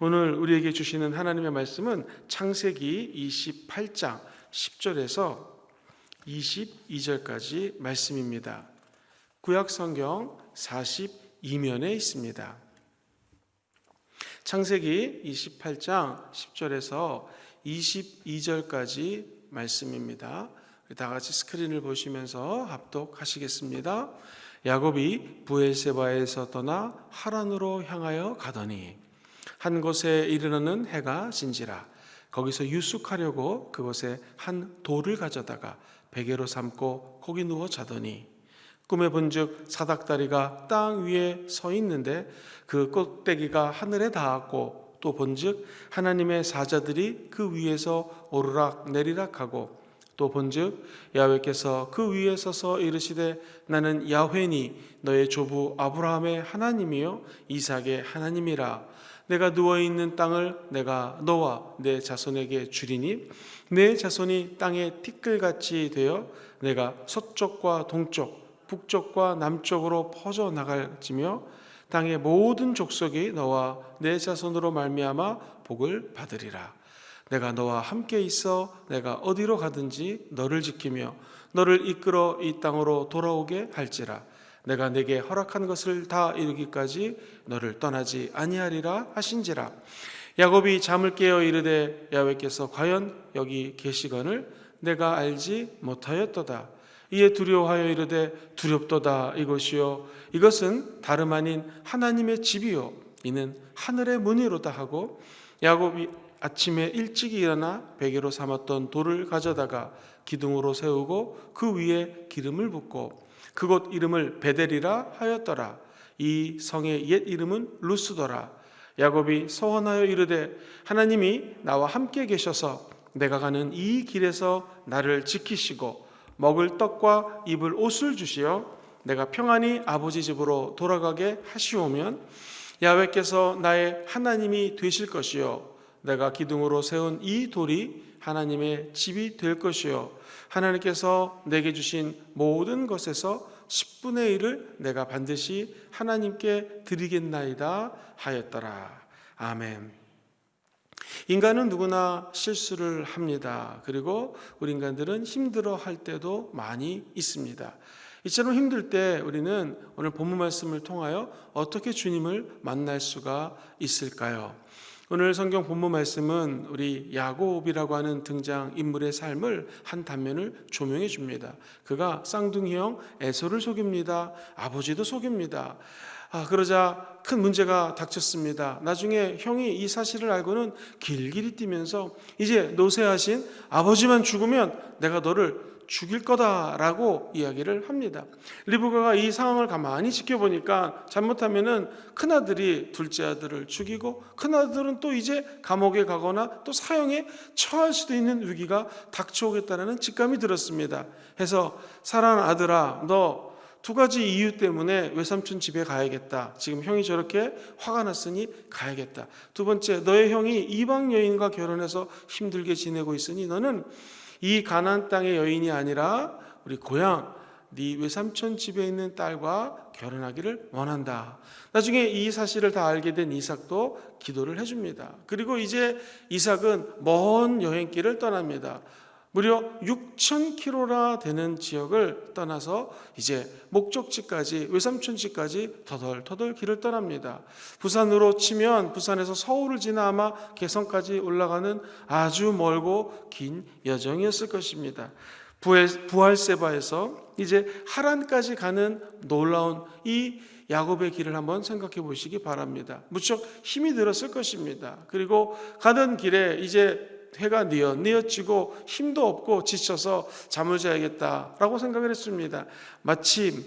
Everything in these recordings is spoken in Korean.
오늘 우리에게 주시는 하나님의 말씀은 창세기 28장 10절에서 22절까지 말씀입니다. 구약 성경 42면에 있습니다. 창세기 28장 10절에서 22절까지 말씀입니다. 다 같이 스크린을 보시면서 합독하시겠습니다. 야곱이 브엘세바에서 떠나 하란으로 향하여 가더니 한 곳에 이르러는 해가 진지라. 거기서 유숙하려고 그곳에 한 돌을 가져다가 베개로 삼고 거기 누워 자더니 꿈에 본즉 사닥다리가 땅 위에 서 있는데 그 꼭대기가 하늘에 닿았고 또 본즉 하나님의 사자들이 그 위에서 오르락 내리락하고 또 본즉 야훼께서 그 위에 서서 이르시되 나는 야훼니 너의 조부 아브라함의 하나님이요 이삭의 하나님이라. 내가 누워있는 땅을 내가 너와 내 자손에게 주리니 내 자손이 땅의 티끌같이 되어 내가 서쪽과 동쪽 북쪽과 남쪽으로 퍼져나갈지며 땅의 모든 족속이 너와 내 자손으로 말미암아 복을 받으리라. 내가 너와 함께 있어 내가 어디로 가든지 너를 지키며 너를 이끌어 이 땅으로 돌아오게 할지라. 내가 내게 허락한 것을 다 이루기까지 너를 떠나지 아니하리라 하신지라. 야곱이 잠을 깨어 이르되 야훼께서 과연 여기 계시거늘 내가 알지 못하였도다. 이에 두려워하여 이르되 두렵도다. 이것이요 이것은 다름 아닌 하나님의 집이요 이는 하늘의 문이로다 하고 야곱이 아침에 일찍 일어나 베개로 삼았던 돌을 가져다가 기둥으로 세우고 그 위에 기름을 붓고 그곳 이름을 베델이라 하였더라. 이 성의 옛 이름은 루스더라. 야곱이 서원하여 이르되 하나님이 나와 함께 계셔서 내가 가는 이 길에서 나를 지키시고 먹을 떡과 입을 옷을 주시어 내가 평안히 아버지 집으로 돌아가게 하시오면 야훼께서 나의 하나님이 되실 것이요 내가 기둥으로 세운 이 돌이 하나님의 집이 될 것이요 하나님께서 내게 주신 모든 것에서 10분의 1을 내가 반드시 하나님께 드리겠나이다 하였더라. 아멘. 인간은 누구나 실수를 합니다. 그리고 우리 인간들은 힘들어할 때도 많이 있습니다. 이처럼 힘들 때 우리는 오늘 본문 말씀을 통하여 어떻게 주님을 만날 수가 있을까요? 오늘 성경 본문 말씀은 우리 야곱이라고 하는 등장인물의 삶을 한 단면을 조명해 줍니다. 그가 쌍둥이 형 에서를 속입니다. 아버지도 속입니다. 그러자 큰 문제가 닥쳤습니다. 나중에 형이 이 사실을 알고는 길길이 뛰면서 이제 노쇠하신 아버지만 죽으면 내가 너를 죽일 거다라고 이야기를 합니다. 리브가가 이 상황을 가만히 지켜보니까 잘못하면은 큰아들이 둘째 아들을 죽이고 큰아들은 또 이제 감옥에 가거나 또 사형에 처할 수도 있는 위기가 닥쳐오겠다는 직감이 들었습니다. 해서 사랑하는 아들아, 너 두 가지 이유 때문에 외삼촌 집에 가야겠다. 지금 형이 저렇게 화가 났으니 가야겠다. 두 번째, 너의 형이 이방 여인과 결혼해서 힘들게 지내고 있으니 너는 이 가나안 땅의 여인이 아니라 우리 고향 네 외삼촌 집에 있는 딸과 결혼하기를 원한다. 나중에 이 사실을 다 알게 된 이삭도 기도를 해줍니다. 그리고 이제 이삭은 먼 여행길을 떠납니다. 무려 6,000km나 되는 지역을 떠나서 이제 목적지까지 외삼촌집까지 터덜터덜 길을 떠납니다. 부산으로 치면 부산에서 서울을 지나 아마 개성까지 올라가는 아주 멀고 긴 여정이었을 것입니다. 부엘세바에서 이제 하란까지 가는 놀라운 이 야곱의 길을 한번 생각해 보시기 바랍니다. 무척 힘이 들었을 것입니다. 그리고 가던 길에 이제 해가 뉘어지고 힘도 없고 지쳐서 잠을 자야겠다라고 생각을 했습니다. 마침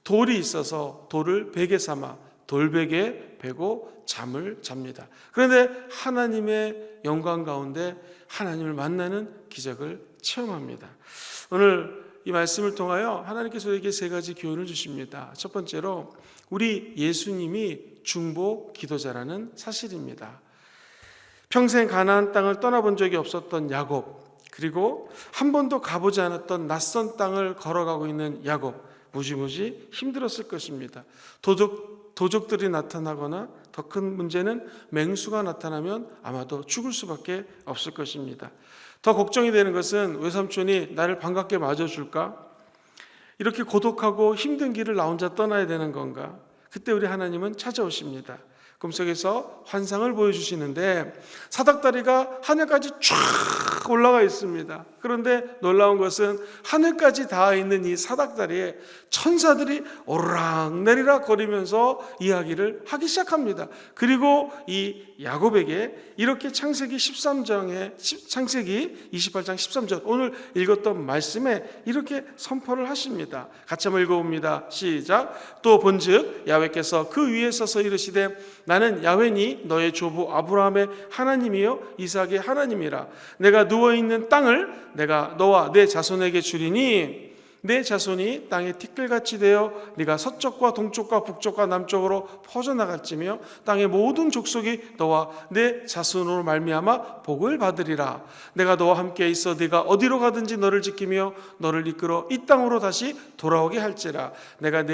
돌이 있어서 돌을 베개 삼아 돌베개에 베고 잠을 잡니다. 그런데 하나님의 영광 가운데 하나님을 만나는 기적을 체험합니다. 오늘 이 말씀을 통하여 하나님께서 우리에게 세 가지 교훈을 주십니다. 첫 번째로 우리 예수님이 중보 기도자라는 사실입니다. 평생 가나안 땅을 떠나본 적이 없었던 야곱, 그리고 한 번도 가보지 않았던 낯선 땅을 걸어가고 있는 야곱, 무지무지 힘들었을 것입니다. 도둑 도적들이 나타나거나 더 큰 문제는 맹수가 나타나면 아마도 죽을 수밖에 없을 것입니다. 더 걱정이 되는 것은 외삼촌이 나를 반갑게 맞아줄까? 이렇게 고독하고 힘든 길을 나 혼자 떠나야 되는 건가? 그때 우리 하나님은 찾아오십니다. 꿈속에서 환상을 보여주시는데 사닥다리가 하늘까지 쫙 올라가 있습니다. 그런데 놀라운 것은 하늘까지 닿아 있는 이 사닥다리에 천사들이 오르락내리락 거리면서 이야기를 하기 시작합니다. 그리고 이 야곱에게 이렇게 창세기 28장 13절 오늘 읽었던 말씀에 이렇게 선포를 하십니다. 같이 한번 읽어봅니다. 시작. 또 본즉 야훼께서 그 위에 서서 이르시되 나는 야훼니 너의 조부 아브라함의 하나님이요 이삭의 하나님이라. 내가 누워있는 땅을 내가 너와 내 자손에게 주리니 내 자손이 땅에 티끌같이 되어 네가 서쪽과 동쪽과 북쪽과 남쪽으로 퍼져나갈지며 땅의 모든 족속이 너와 내 자손으로 말미암아 복을 받으리라. 내가 너와 함께 있어 네가 어디로 가든지 너를 지키며 너를 이끌어 이 땅으로 다시 돌아오게 할지라. 내가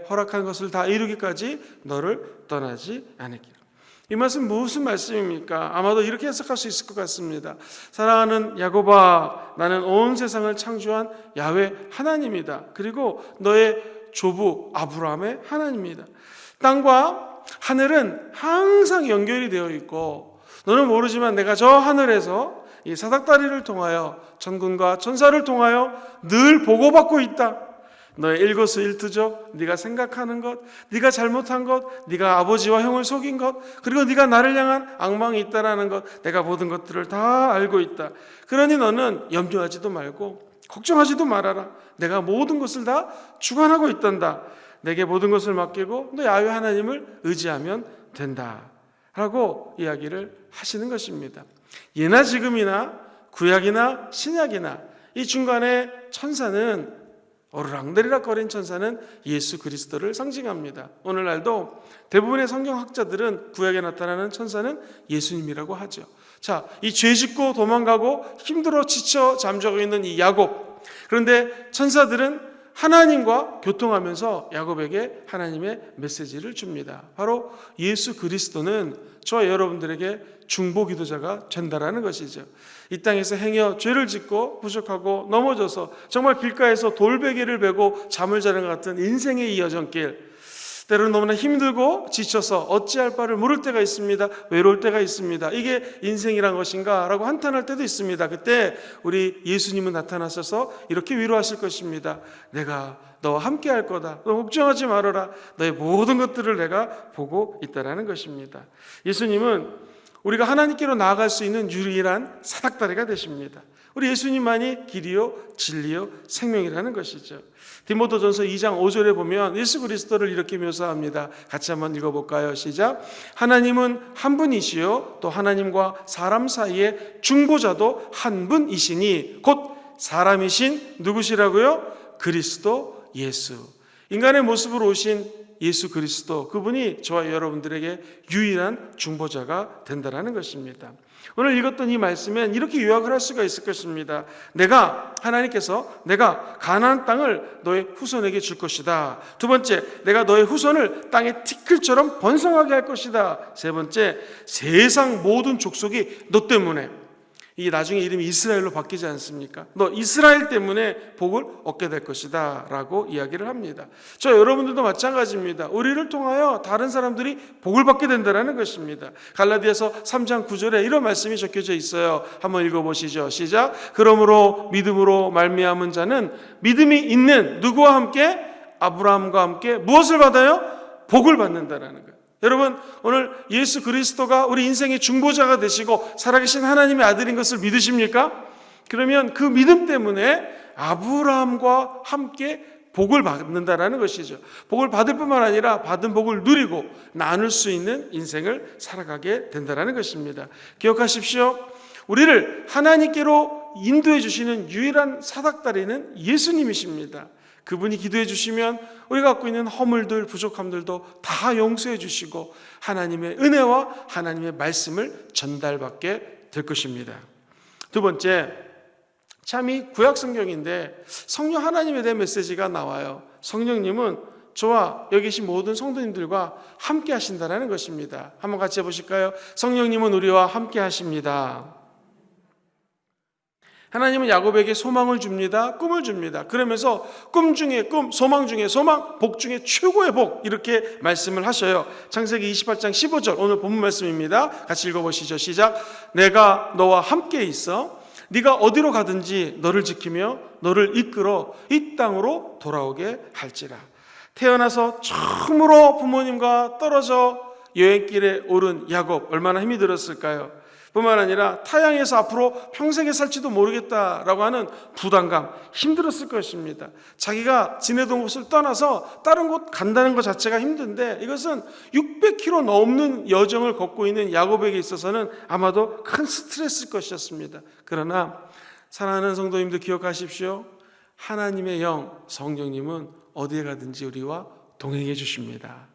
허락한 것을 다 이루기까지 너를 떠나지 않을기라. 이 말씀 무슨 말씀입니까? 아마도 이렇게 해석할 수 있을 것 같습니다. 사랑하는 야곱아, 나는 온 세상을 창조한 야훼 하나님이다. 그리고 너의 조부 아브라함의 하나님이다. 땅과 하늘은 항상 연결이 되어 있고 너는 모르지만 내가 저 하늘에서 이 사닥다리를 통하여 천군과 천사를 통하여 늘 보고받고 있다. 너의 일거수일투족, 네가 생각하는 것, 네가 잘못한 것, 네가 아버지와 형을 속인 것, 그리고 네가 나를 향한 악망이 있다라는 것, 내가 모든 것들을 다 알고 있다. 그러니 너는 염려하지도 말고 걱정하지도 말아라. 내가 모든 것을 다 주관하고 있단다. 내게 모든 것을 맡기고 너 야훼 하나님을 의지하면 된다 라고 이야기를 하시는 것입니다. 예나 지금이나 구약이나 신약이나 이 중간에 천사는 오르락내리락 거린 천사는 예수 그리스도를 상징합니다. 오늘날도 대부분의 성경학자들은 구약에 나타나는 천사는 예수님이라고 하죠. 자, 이 죄 짓고 도망가고 힘들어 지쳐 잠자고 있는 이 야곱. 그런데 천사들은 하나님과 교통하면서 야곱에게 하나님의 메시지를 줍니다. 바로 예수 그리스도는 저와 여러분들에게 중보기도자가 된다라는 것이죠. 이 땅에서 행여 죄를 짓고 부족하고 넘어져서 정말 길가에서 돌베개를 베고 잠을 자는 것 같은 인생의 이 여정길, 때로는 너무나 힘들고 지쳐서 어찌할 바를 모를 때가 있습니다. 외로울 때가 있습니다. 이게 인생이란 것인가 라고 한탄할 때도 있습니다. 그때 우리 예수님은 나타나셔서 이렇게 위로하실 것입니다. 내가 너와 함께 할 거다. 너 걱정하지 말아라. 너의 모든 것들을 내가 보고 있다라는 것입니다. 예수님은 우리가 하나님께로 나아갈 수 있는 유일한 사닥다리가 되십니다. 우리 예수님만이 길이요 진리요 생명이라는 것이죠. 디모데전서 2장 5절에 보면 예수 그리스도를 이렇게 묘사합니다. 같이 한번 읽어볼까요? 시작. 하나님은 한 분이시요 또 하나님과 사람 사이의 중보자도 한 분이시니 곧 사람이신 누구시라고요? 그리스도 예수. 인간의 모습으로 오신 예수 그리스도, 그분이 저와 여러분들에게 유일한 중보자가 된다는 것입니다. 오늘 읽었던 이 말씀엔 이렇게 요약을 할 수가 있을 것입니다. 하나님께서 내가 가나안 땅을 너의 후손에게 줄 것이다. 두 번째, 내가 너의 후손을 땅의 티끌처럼 번성하게 할 것이다. 세 번째, 세상 모든 족속이 너 때문에, 이 나중에 이름이 이스라엘로 바뀌지 않습니까? 너 이스라엘 때문에 복을 얻게 될 것이다 라고 이야기를 합니다. 저 여러분들도 마찬가지입니다. 우리를 통하여 다른 사람들이 복을 받게 된다는 것입니다. 갈라디아서 3장 9절에 이런 말씀이 적혀져 있어요. 한번 읽어보시죠. 시작. 그러므로 믿음으로 말미암은 자는 믿음이 있는 누구와 함께? 아브라함과 함께 무엇을 받아요? 복을 받는다라는 거예요. 여러분, 오늘 예수 그리스도가 우리 인생의 중보자가 되시고 살아계신 하나님의 아들인 것을 믿으십니까? 그러면 그 믿음 때문에 아브라함과 함께 복을 받는다라는 것이죠. 복을 받을 뿐만 아니라 받은 복을 누리고 나눌 수 있는 인생을 살아가게 된다라는 것입니다. 기억하십시오. 우리를 하나님께로 인도해 주시는 유일한 사닥다리는 예수님이십니다. 그분이 기도해 주시면 우리가 갖고 있는 허물들, 부족함들도 다 용서해 주시고 하나님의 은혜와 하나님의 말씀을 전달받게 될 것입니다. 두 번째, 참이 구약 성경인데 성령 하나님에 대한 메시지가 나와요. 성령님은 저와 여기 계신 모든 성도님들과 함께 하신다는 것입니다. 한번 같이 해보실까요? 성령님은 우리와 함께 하십니다. 하나님은 야곱에게 소망을 줍니다. 꿈을 줍니다. 그러면서 꿈 중에 꿈, 소망 중에 소망, 복 중에 최고의 복, 이렇게 말씀을 하셔요. 창세기 28장 15절 오늘 본문 말씀입니다. 같이 읽어보시죠. 시작. 내가 너와 함께 있어 네가 어디로 가든지 너를 지키며 너를 이끌어 이 땅으로 돌아오게 할지라. 태어나서 처음으로 부모님과 떨어져 여행길에 오른 야곱, 얼마나 힘이 들었을까요? 뿐만 아니라 타향에서 앞으로 평생에 살지도 모르겠다라고 하는 부담감, 힘들었을 것입니다. 자기가 지내던 곳을 떠나서 다른 곳 간다는 것 자체가 힘든데, 이것은 600km 넘는 여정을 걷고 있는 야곱에게 있어서는 아마도 큰 스트레스일 것이었습니다. 그러나 사랑하는 성도님들 기억하십시오. 하나님의 영, 성령님은 어디에 가든지 우리와 동행해 주십니다.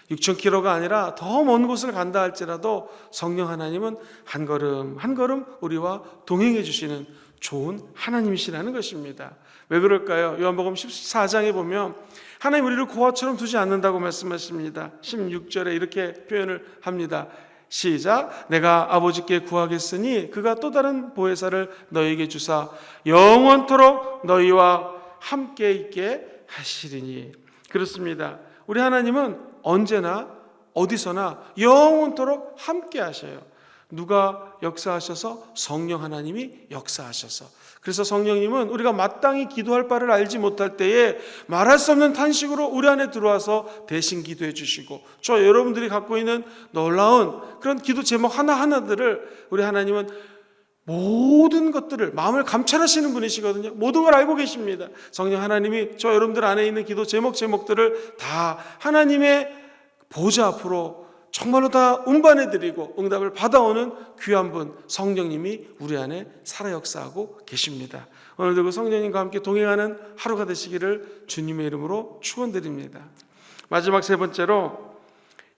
6,000km가 아니라 더 먼 곳을 간다 할지라도 성령 하나님은 한 걸음 한 걸음 우리와 동행해 주시는 좋은 하나님이시라는 것입니다. 왜 그럴까요? 요한복음 14장에 보면 하나님 우리를 고아처럼 두지 않는다고 말씀하십니다. 16절에 이렇게 표현을 합니다. 시작. 내가 아버지께 구하겠으니 그가 또 다른 보혜사를 너희에게 주사 영원토록 너희와 함께 있게 하시리니. 그렇습니다. 우리 하나님은 언제나 어디서나 영원토록 함께 하셔요. 누가 역사하셔서? 성령 하나님이 역사하셔서. 그래서 성령님은 우리가 마땅히 기도할 바를 알지 못할 때에 말할 수 없는 탄식으로 우리 안에 들어와서 대신 기도해 주시고, 저 여러분들이 갖고 있는 놀라운 그런 기도 제목 하나하나들을 우리 하나님은 모든 것들을 마음을 감찰하시는 분이시거든요. 모든 걸 알고 계십니다. 성령 하나님이 저 여러분들 안에 있는 기도 제목들을 다 하나님의 보좌 앞으로 정말로 다 운반해드리고 응답을 받아오는 귀한 분 성령님이 우리 안에 살아 역사하고 계십니다. 오늘도 그 성령님과 함께 동행하는 하루가 되시기를 주님의 이름으로 축원드립니다. 마지막 세 번째로,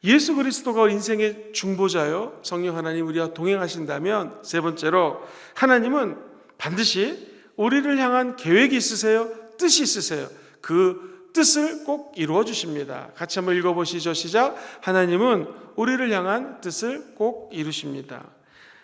예수 그리스도가 인생의 중보자요, 성령 하나님 우리와 동행하신다면, 세 번째로 하나님은 반드시 우리를 향한 계획이 있으세요. 뜻이 있으세요. 그 뜻을 꼭 이루어 주십니다. 같이 한번 읽어보시죠. 시작. 하나님은 우리를 향한 뜻을 꼭 이루십니다.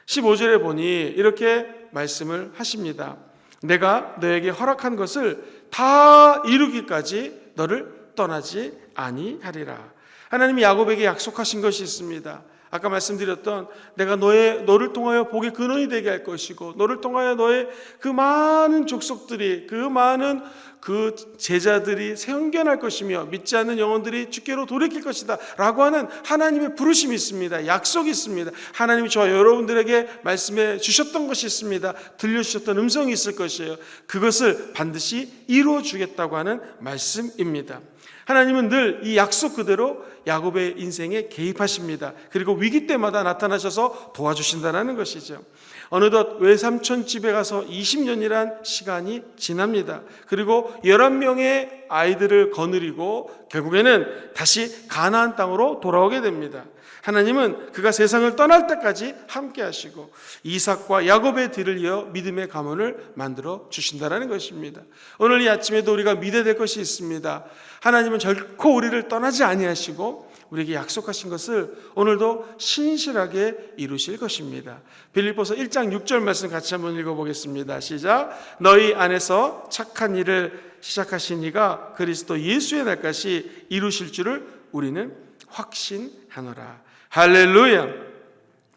15절에 보니 이렇게 말씀을 하십니다. 내가 너에게 허락한 것을 다 이루기까지 너를 떠나지 아니하리라. 하나님이 야곱에게 약속하신 것이 있습니다. 아까 말씀드렸던 내가 너를 통하여 복의 근원이 되게 할 것이고, 너를 통하여 너의 그 많은 족속들이, 그 많은 그 제자들이 생겨날 것이며 믿지 않는 영혼들이 주께로 돌이킬 것이다 라고 하는 하나님의 부르심이 있습니다. 약속이 있습니다. 하나님이 저와 여러분들에게 말씀해 주셨던 것이 있습니다. 들려주셨던 음성이 있을 것이에요. 그것을 반드시 이루어 주겠다고 하는 말씀입니다. 하나님은 늘 이 약속 그대로 야곱의 인생에 개입하십니다. 그리고 위기 때마다 나타나셔서 도와주신다는 것이죠. 어느덧 외삼촌 집에 가서 20년이란 시간이 지납니다. 그리고 11명의 아이들을 거느리고 결국에는 다시 가나안 땅으로 돌아오게 됩니다. 하나님은 그가 세상을 떠날 때까지 함께 하시고 이삭과 야곱의 뒤를 이어 믿음의 가문을 만들어 주신다는 것입니다. 오늘 이 아침에도 우리가 믿어야 될 것이 있습니다. 하나님은 결코 우리를 떠나지 아니하시고 우리에게 약속하신 것을 오늘도 신실하게 이루실 것입니다. 빌립보서 1장 6절 말씀 같이 한번 읽어보겠습니다. 시작. 너희 안에서 착한 일을 시작하신 이가 그리스도 예수의 날까지 이루실 줄을 우리는 확신하노라. 할렐루야.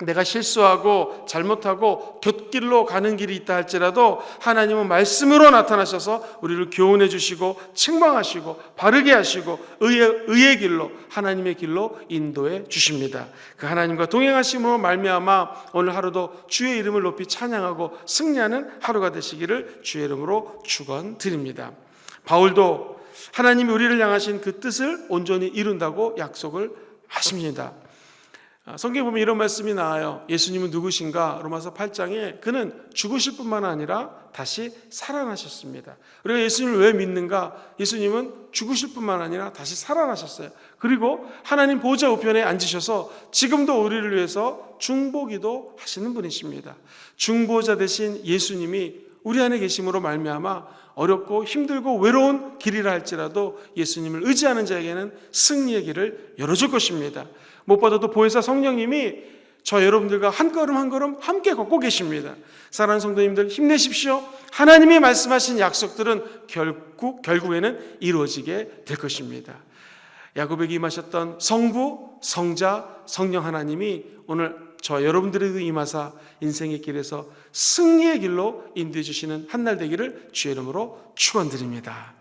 내가 실수하고 잘못하고 곁길로 가는 길이 있다 할지라도 하나님은 말씀으로 나타나셔서 우리를 교훈해 주시고 책망하시고 바르게 하시고 의의 길로, 하나님의 길로 인도해 주십니다. 그 하나님과 동행하심으로 말미암아 오늘 하루도 주의 이름을 높이 찬양하고 승리하는 하루가 되시기를 주의 이름으로 축원드립니다. 바울도 하나님이 우리를 향하신 그 뜻을 온전히 이룬다고 약속을 하십니다. 성경에 보면 이런 말씀이 나와요. 예수님은 누구신가? 로마서 8장에 그는 죽으실 뿐만 아니라 다시 살아나셨습니다. 우리가 예수님을 왜 믿는가? 예수님은 죽으실 뿐만 아니라 다시 살아나셨어요. 그리고 하나님 보좌 우편에 앉으셔서 지금도 우리를 위해서 중보기도 하시는 분이십니다. 중보자 되신 예수님이 우리 안에 계심으로 말미암아 어렵고 힘들고 외로운 길이라 할지라도 예수님을 의지하는 자에게는 승리의 길을 열어줄 것입니다. 무엇보다도 보혜사 성령님이 저 여러분들과 한 걸음 한 걸음 함께 걷고 계십니다. 사랑하는 성도님들, 힘내십시오. 하나님이 말씀하신 약속들은 결국에는 이루어지게 될 것입니다. 야곱에게 임하셨던 성부, 성자, 성령 하나님이 오늘 저 여러분들에게 임하사 인생의 길에서 승리의 길로 인도해 주시는 한 날 되기를 주의 이름으로 축원드립니다.